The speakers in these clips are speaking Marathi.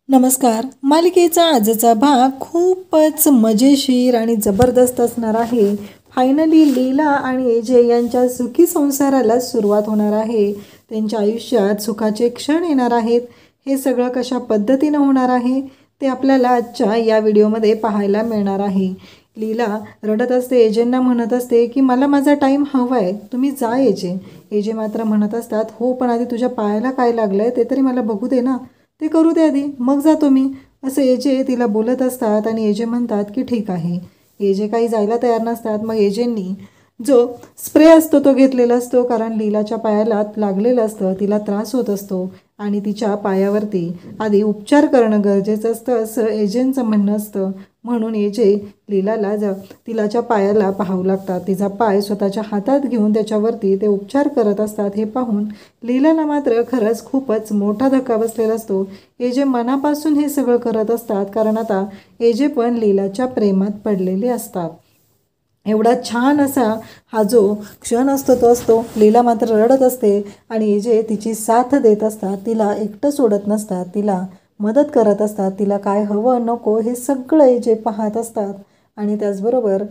नमस्कार. मालिकेचा आजचा भाग खूपच मजेशीर आणि जबरदस्त असणार आहे. फायनली लीला आणि एजे यांच्या सुखी संसाराला सुरुवात होणार आहे. त्यांच्या आयुष्यात सुखाचे क्षण येणार आहेत. हे सगळं कशा पद्धतीनं होणार आहे ते आपल्याला आजच्या या व्हिडिओमध्ये पाहायला मिळणार आहे. लीला रडत असते, एजेंना म्हणत असते की मला माझा टाईम हवा आहे, तुम्ही जा एजे. एजे मात्र म्हणत असतात, हो पण आधी तुझ्या पायाला काय लागलं आहे ते तरी मला बघू दे ना, ते करू दे आधी, मग जातो मी, असं एजे तिला बोलत असतात. आणि एजे म्हणतात की ठीक आहे. एजे काही जायला तयार नसतात. मग एजेंनी जो स्प्रे असतो तो घेतलेला असतो, कारण लीलाच्या पायाला लागलेलं असतं, तिला त्रास होत असतो आणि तिच्या पायावरती आधी उपचार करणं गरजेचं असतं असं एजेंचं म्हणणं असतं. म्हणून एजे लीलाला तिलाच्या पायाला पाहावं लागतात. तिचा पाय स्वतःच्या हातात घेऊन त्याच्यावरती ते उपचार करत असतात. हे पाहून लीलाला मात्र खरंच खूपच मोठा धक्का बसलेला असतो. एजे मनापासून हे सगळं करत असतात, कारण आता एजे पण लीलाच्या प्रेमात पडलेले असतात. एवढा छान असा हा जो क्षण असतो तो असतो. लीला मात्र रडत असते आणि एजे तिची साथ देत असतात. तिला एकटं सोडत नसतात, तिला मदत करत असतात. तिला काय हवं नको हे सगळं एजे पाहत असतात. आणि त्याचबरोबर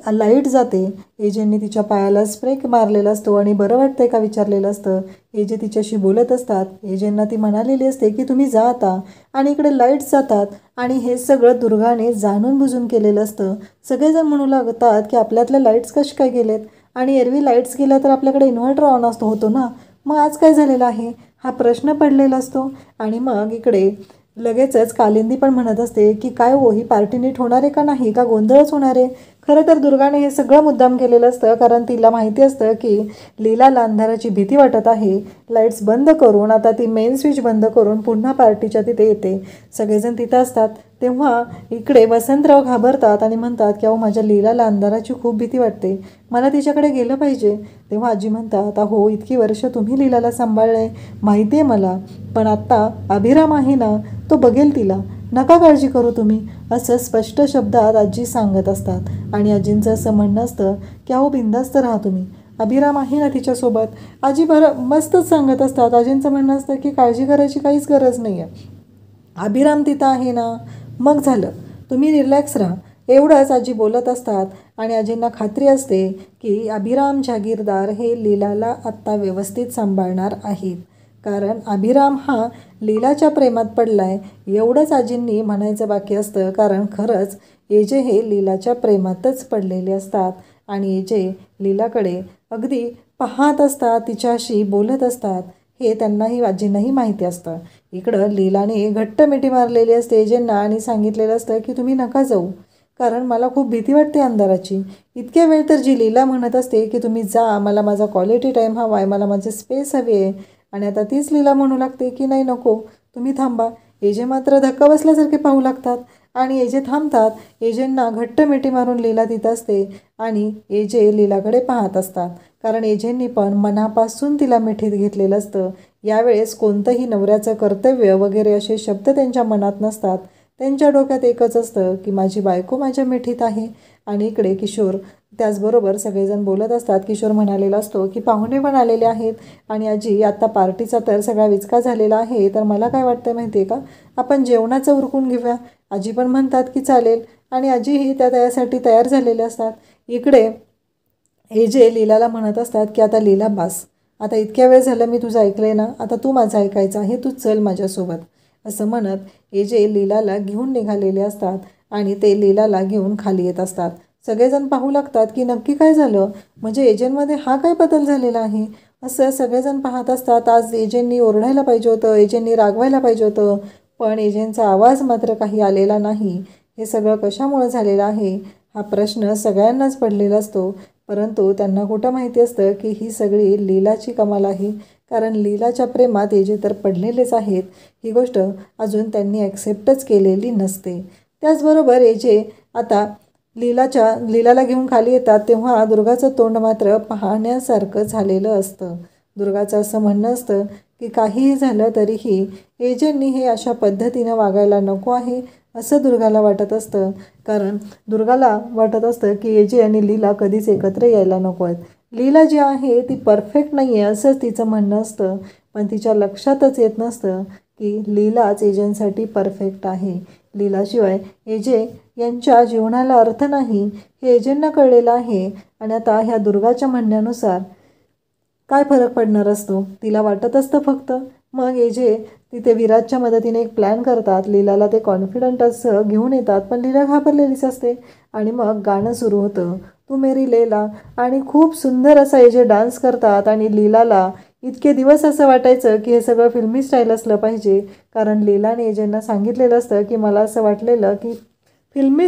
लाईट जाते. एजेंनी तिच्या पायाला स्प्रे मारलेला असतो आणि बरं वाटतंय का विचारलेलं असतं. एजे तिच्याशी बोलत असतात. एजेंना ती म्हणालेली असते की तुम्ही जा आता. आणि इकडे लाईट्स जातात आणि हे सगळं दुर्गाने जाणून बुजून केलेलं असतं. सगळेजण म्हणू लागतात की आपल्यातल्या लाईट्स कसे काय गेलेत, आणि एरवी लाईट्स गेल्या तर आपल्याकडे इन्व्हर्टर ऑन होतो ना, मग आज काय झालेलं आहे हा प्रश्न पडलेला असतो. आणि मग इकडे लगेचच कालिंदी पण म्हणत असते की काय हो, ही पार्टी नीट होणार आहे का नाही, का गोंधळच होणार आहे. खरं तर दुर्गाने हे सगळं मुद्दाम केलेलं असतं, कारण तिला माहिती असतं की लीलाला अंधाराची भीती वाटत आहे. लाईट्स बंद करून आता ती मेन स्विच बंद करून पुन्हा पार्टीच्या तिथे येते. सगळेजण तिथं असतात तेव्हा इकडे वसंतराव घाबरतात आणि म्हणतात की अहो, माझ्या लीलाला अंधाराची खूप भीती वाटते, मला तिच्याकडे गेलं पाहिजे. तेव्हा आजी म्हणतात, अहो इतकी वर्ष तुम्ही लीलाला सांभाळले माहिती आहे मला, पण आत्ता अभिराम आहे ना, तो बघेल तिला, नका काळजी करू तुम्ही, असं स्पष्ट शब्दात आजी सांगत असतात. आणि आजींचं असं म्हणणं असतं की अहो बिंदास्त राहा तुम्ही, अभिराम आहे ना तिच्यासोबत. आजी बरं मस्तच सांगत असतात. आजींचं म्हणणं असतं की काळजी करायची काहीच गरज नाही आहे, अभिराम तिथं आहे ना, मग झालं, तुम्ही रिलॅक्स राहा, एवढंच आजी बोलत असतात. आणि आजींना खात्री असते की अभिराम जागीरदार हे लीलाला आत्ता व्यवस्थित सांभाळणार आहेत, कारण अभिराम हा लीलाच्या प्रेमात पडलाय, एवढंच आजींनी म्हणायचं बाकी असतं. कारण खरंच एजे हे लीलाच्या प्रेमातच पडलेले असतात. आणि एजे लीलाकडे अगदी पाहत असतात, तिच्याशी बोलत असतात, हे त्यांनाही आजींनाही माहिती असतं. इकडं लीलाने घट्ट मिठी मारलेली असते एजेंना आणि सांगितलेलं असतं की तुम्ही नका जाऊ, कारण मला खूप भीती वाटते अंधाराची. इतक्या वेळ तर जी लीला म्हणत असते की तुम्ही जा, मला माझा क्वालिटी टाईम हवा आहे, मला माझे स्पेस हवी आहे, आणि आता तीच लीला म्हणू लागते की नाही नको, तुम्ही थांबा. एजे मात्र धक्का बसल्यासारखे पाहू लागतात आणि एजे थांबतात. एजेंना घट्ट मिठी मारून लीला तिथं असते आणि एजे लीलाकडे पाहत असतात, कारण एजेंनी पण मनापासून तिला मिठीत घेतलेलं असतं. यावेळेस कोणतंही नवऱ्याचं कर्तव्य वगैरे असे शब्द त्यांच्या मनात नसतात. त्यांच्या डोक्यात एकच असतं की माझी बायको माझ्या मिठीत आहे. आणि इकडे किशोर त्याचबरोबर सगळेजण बोलत असतात. किशोर म्हणालेला असतो की पाहुणे पण आलेले आहेत आणि आजी आता पार्टीचा तर सगळा विचका झालेला आहे, तर मला काय वाटतं माहिती आहे का, आपण जेवणाचं उरकून घेऊया. आजी पण म्हणतात की चालेल आणि आजीही त्यासाठी तयार झालेले असतात. इकडे एजे लीलाला म्हणत असतात की आता लीला बास, आता इतक्या वेळ झालं मी तुझं ऐकलंय ना, आता तू माझं ऐकायचं आहे, तू चल माझ्यासोबत, असं म्हणत एजे लीलाला घेऊन निघालेले असतात. आणि ते लीलाला घेऊन खाली येत असतात. सगळेजण पाहू लागतात की नक्की काय झालं, म्हणजे एजेंटमध्ये हा काय बदल झालेला आहे, असं सगळेजण पाहत असतात. आज एजेंटनी ओरडायला पाहिजे होतं, एजेंटनी रागवायला पाहिजे होतं, पण एजेंटचा आवाज मात्र काही आलेला नाही. हे सगळं कशामुळे झालेलं आहे हा प्रश्न सगळ्यांनाच पडलेला असतो. परंतु त्यांना कुठं माहिती असतं की ही सगळी लीलाची कमाल आहे, कारण लीलाच्या प्रेमात एजे तर पडलेलेच आहेत. ही गोष्ट अजून त्यांनी ॲक्सेप्टच केलेली नसते. त्याचबरोबर एजे आता लीलाला घेऊन खाली येतात तेव्हा दुर्गाचं तोंड मात्र पाहण्यासारखं झालेलं असतं. दुर्गाचं असं म्हणणं असतं की काहीही झालं तरीही एजेंटनी हे अशा पद्धतीनं वागायला नको आहे, असं दुर्गाला वाटत असतं. कारण दुर्गाला वाटत असतं की एजे आणि लीला कधीच एकत्र यायला नको आहेत. लीला जी आहे ती परफेक्ट नाही आहे असंच तिचं म्हणणं असतं, पण तिच्या लक्षातच येत नसतं की लीलाच एजेंटसाठी परफेक्ट आहे. लीलाशिवाय एजे यांच्या जीवनाला अर्थ नाही हे एजेंटना कळलेलं आहे. आणि आता ह्या दुर्गाच्या म्हणण्यानुसार काय फरक पडणार असतो, तिला वाटत असतं फक्त. मग एजे तिथे विराजच्या मदतीने एक प्लॅन करतात. लीलाला ते कॉन्फिडंट असं घेऊन येतात, पण लीला घाबरलेलीच असते. आणि मग गाणं सुरू होतं, तू मेरी लैला. आणि खूप सुंदर असा एजे डान्स करतात. आणि लीलाला इतके दिवस असं वाटायचं की हे सगळं फिल्मी स्टाईल असलं पाहिजे, कारण लीलाने एजेंना सांगितलेलं असतं की मला असं वाटलेलं की फिल्मी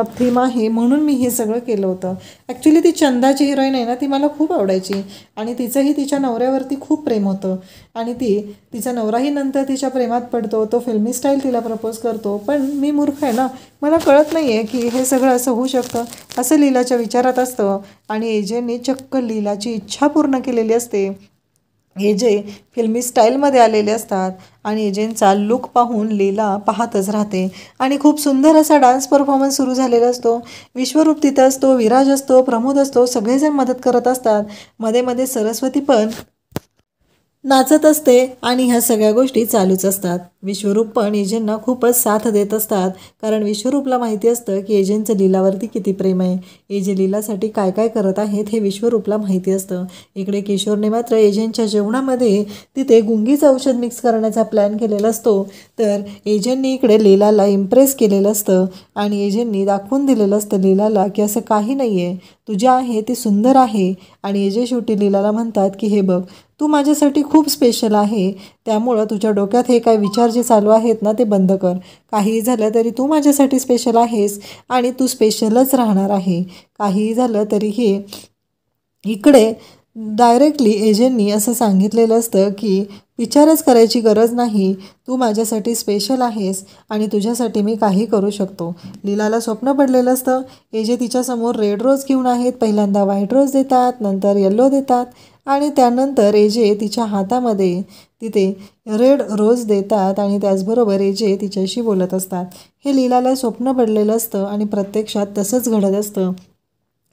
थीम आहे म्हणून मी हे सगळं केलं होतं. ॲक्च्युली ती चंदाची हिरोईन आहे ना, ती मला खूप आवडायची. आणि तिचंही तिच्या नवऱ्यावरती खूप प्रेम होतं. आणि तिचा नवराही नंतर तिच्या प्रेमात पडतो. तो फिल्मी स्टाईल तिला प्रपोज करतो. पण मी मूर्ख आहे ना, मला कळत नाही आहे की हे सगळं असं होऊ शकतं, असं लीलाच्या विचारात असतं. आणि एजेने चक्क लीलाची इच्छा पूर्ण केलेली असते. एजे फिल्मी स्टाईलमध्ये आलेले असतात. आणि एजेंचा लुक पाहून लीला पाहतच राहते. आणि खूप सुंदर असा डान्स परफॉर्मन्स सुरू झालेला असतो. विश्वरूप तिथं असतो, विराज असतो, प्रमोद असतो, सगळेजण मदत करत असतात. मध्ये मध्ये सरस्वती पण नाचत असते. आणि ह्या सगळ्या गोष्टी चालूच असतात. विश्वरूप पण एजेंना खूपच साथ देत असतात, कारण विश्वरूपला माहिती असतं की एजेंचं लीलावरती किती प्रेम आहे. एजे लीलासाठी काय काय करत आहेत हे विश्वरूपला माहिती असतं. इकडे किशोरने मात्र एजेंच्या जेवणामध्ये तिथे गुंगीचं औषध मिक्स करण्याचा प्लॅन केलेला असतो. तर एजेंनी इकडे लीलाला इम्प्रेस केलेलं असतं. आणि एजेंनी दाखवून दिलेलं असतं लीलाला की असं काही नाही आहे, तू जे आहे ते सुंदर आहे. आणि एजे शेवटी लीलाला म्हणतात की हे बघ, तू माझ्यासाठी खूप स्पेशल आहे, त्यामुळं तुझ्या डोक्यात हे काय विचार जे चालू आहेत ना ते बंद कर. काहीही झालं तरी तू माझ्यासाठी स्पेशल आहेस आणि तू स्पेशलच राहणार आहे. काहीही झालं तरी हे इकडे डायरेक्टली एजेंनी असं सांगितलेलं असतं की विचारच करायची गरज नाही, तू माझ्यासाठी स्पेशल आहेस आणि तुझ्यासाठी मी काही करू शकतो. लीलाला स्वप्न पडलेलं असतं. एजे तिच्यासमोर रेड रोज घेऊन आहेत. पहिल्यांदा व्हाईट रोज देतात, नंतर येल्लो देतात. आणि त्यानंतर एजे तिच्या हातामध्ये तिथे रेड रोज देतात. आणि त्याचबरोबर एजे तिच्याशी बोलत असतात. हे लीलाला स्वप्न पडलेलं असतं आणि प्रत्यक्षात तसंच घडत असतं.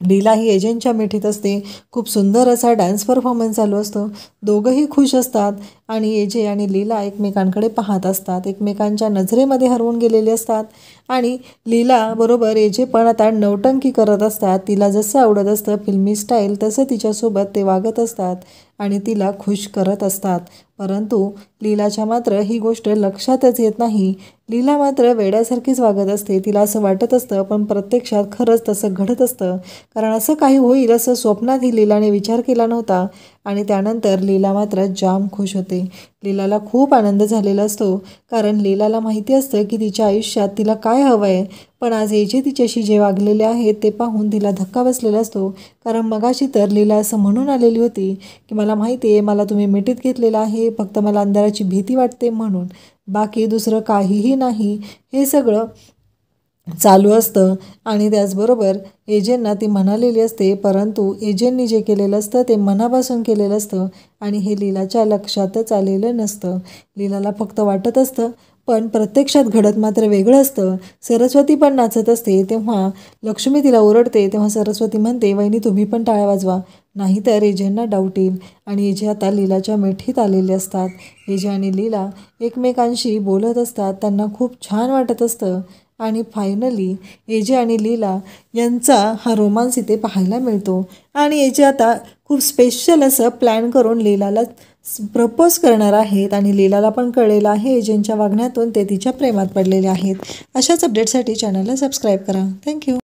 लीला ही एजेंटच्या मिठीत असते. खूप सुंदर असा डान्स परफॉर्मन्स चालू असतो. दोघंही खुश असतात. आणि एजे आणि लीला एकमेकांकडे पाहत असतात, एकमेकांच्या नजरेमध्ये हरवून गेलेले असतात. आणि लीला बरोबर एजे पण आता नौटंकी करत असतात. तिला जसं आवडत असतं फिल्मी स्टाईल तसं तिच्यासोबत ते वागत असतात आणि तिला खुश करत असतात. परंतु लीलाच्या मात्र ही गोष्ट लक्षातच येत नाही. लीला मात्र वेड्यासारखीच वागत असते. तिला असं वाटत असतं, पण प्रत्यक्षात खरंच तसं घडत असतं, कारण असं काही होईल असं स्वप्नातही लीलाने विचार केला नव्हता. आणि त्यानंतर लीला मात्र जाम खुश होते. लीलाला खूप आनंद झालेला असतो, कारण लीलाला माहिती असतं की तिच्या आयुष्यात तिला काय हवं आहे. पण आज एजे तिच्याशी जे वागलेले आहेत ते पाहून तिला धक्का बसलेला असतो, कारण मगाशी तर लीला असं म्हणून आलेली होती की मला माहिती आहे, मला तुम्ही मिठीत घेतलेलं आहे, फक्त मला अंधाराची भीती वाटते म्हणून, बाकी दुसरं काहीही नाही. हे सगळं चालू असतं. आणि त्याचबरोबर एजेंना ती म्हणालेली असते, परंतु एजेंनी जे केलेलं असतं ते मनापासून केलेलं असतं आणि हे लीलाच्या लक्षातच आलेलं नसतं. लीलाला फक्त वाटत असतं, पण प्रत्यक्षात घडत मात्र वेगळं असतं. सरस्वती पण नाचत असते, तेव्हा लक्ष्मी तिला ओरडते. तेव्हा सरस्वती म्हणते, वहिनी तुम्ही पण टाळ्या वाजवा, नाहीतर एजेंना डाऊट येईल. आणि एजे आता लीलाच्या मिठीत आलेले असतात. एजे आणि लीला एकमेकांशी बोलत असतात, त्यांना खूप छान वाटत असतं. आणि फायनली एजे आणि लीला यांचा हा रोमांस इथे पाहायला मिळतो. आणि एजे आता खूप स्पेशल असं प्लॅन करून लीलाला प्रपोज करणार आहेत. आणि लीलाला पण कळलेलं आहे एजेंच्या वागण्यातून ते तिच्या प्रेमात पडलेले आहेत. अशाच अपडेटसाठी चॅनलला सबस्क्राईब करा. थँक्यू.